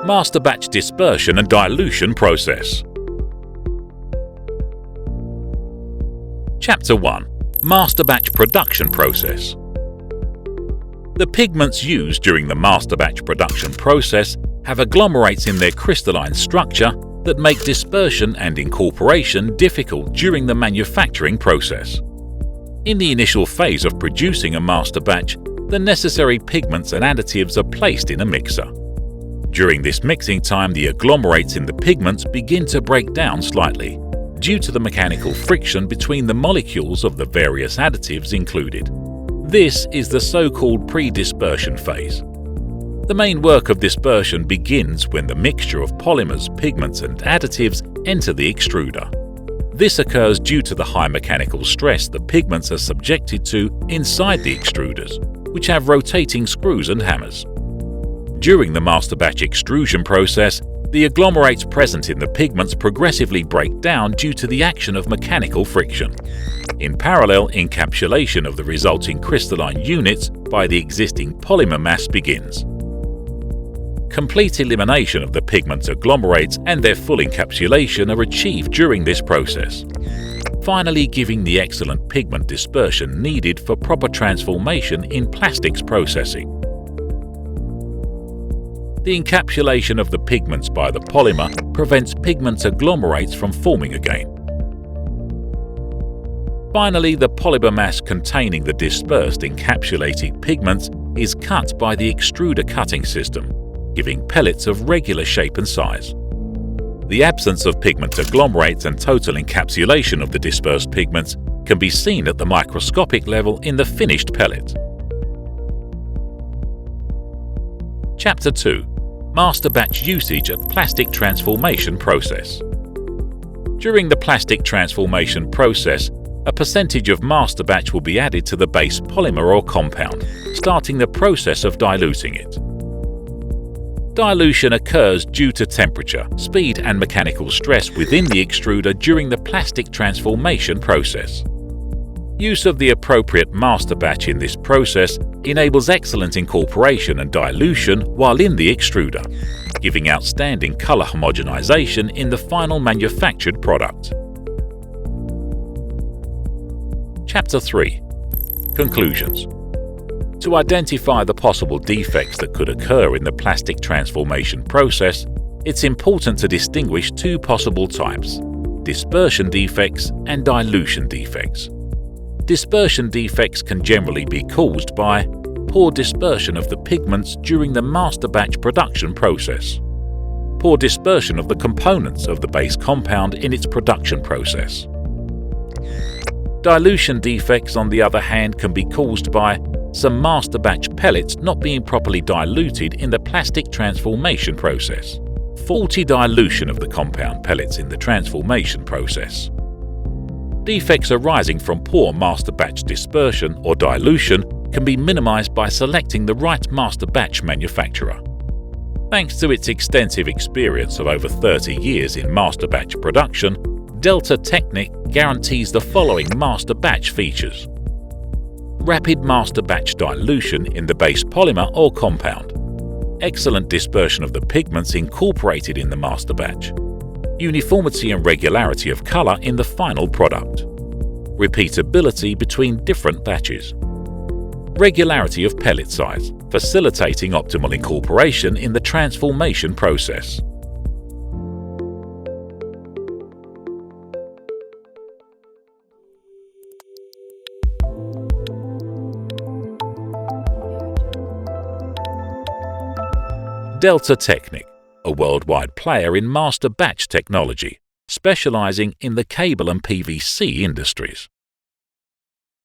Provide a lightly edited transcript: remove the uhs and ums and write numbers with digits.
Masterbatch Dispersion and Dilution Process. Chapter 1. Masterbatch Production Process. The pigments used during the masterbatch production process have agglomerates in their crystalline structure that make dispersion and incorporation difficult during the manufacturing process. In the initial phase of producing a masterbatch, the necessary pigments and additives are placed in a mixer. During this mixing time, the agglomerates in the pigments begin to break down slightly, due to the mechanical friction between the molecules of the various additives included. This is the so-called pre-dispersion phase. The main work of dispersion begins when the mixture of polymers, pigments and additives enter the extruder. This occurs due to the high mechanical stress the pigments are subjected to inside the extruders, which have rotating screws and hammers. During the masterbatch extrusion process, the agglomerates present in the pigments progressively break down due to the action of mechanical friction. In parallel, encapsulation of the resulting crystalline units by the existing polymer mass begins. Complete elimination of the pigment agglomerates and their full encapsulation are achieved during this process, finally giving the excellent pigment dispersion needed for proper transformation in plastics processing. The encapsulation of the pigments by the polymer prevents pigment agglomerates from forming again. Finally, the polymer mass containing the dispersed encapsulated pigments is cut by the extruder cutting system, giving pellets of regular shape and size. The absence of pigment agglomerates and total encapsulation of the dispersed pigments can be seen at the microscopic level in the finished pellet. Chapter 2. Masterbatch Usage at Plastic Transformation Process. During the plastic transformation process, a percentage of masterbatch will be added to the base polymer or compound, starting the process of diluting it. Dilution occurs due to temperature, speed and mechanical stress within the extruder during the plastic transformation process. Use of the appropriate masterbatch in this process enables excellent incorporation and dilution while in the extruder, giving outstanding color homogenization in the final manufactured product. Chapter 3. Conclusions. To identify the possible defects that could occur in the plastic transformation process, it's important to distinguish two possible types: dispersion defects and dilution defects. Dispersion defects can generally be caused by poor dispersion of the pigments during the masterbatch production process, poor dispersion of the components of the base compound in its production process. Dilution defects, on the other hand, can be caused by some masterbatch pellets not being properly diluted in the plastic transformation process, faulty dilution of the compound pellets in the transformation process. Defects arising from poor masterbatch dispersion or dilution can be minimized by selecting the right masterbatch manufacturer. Thanks to its extensive experience of over 30 years in masterbatch production, Deltatecnic guarantees the following masterbatch features: rapid masterbatch dilution in the base polymer or compound, excellent dispersion of the pigments incorporated in the masterbatch, uniformity and regularity of color in the final product, repeatability between different batches, regularity of pellet size, facilitating optimal incorporation in the transformation process. Deltatecnic, a worldwide player in masterbatch technology, specializing in the cable and PVC industries.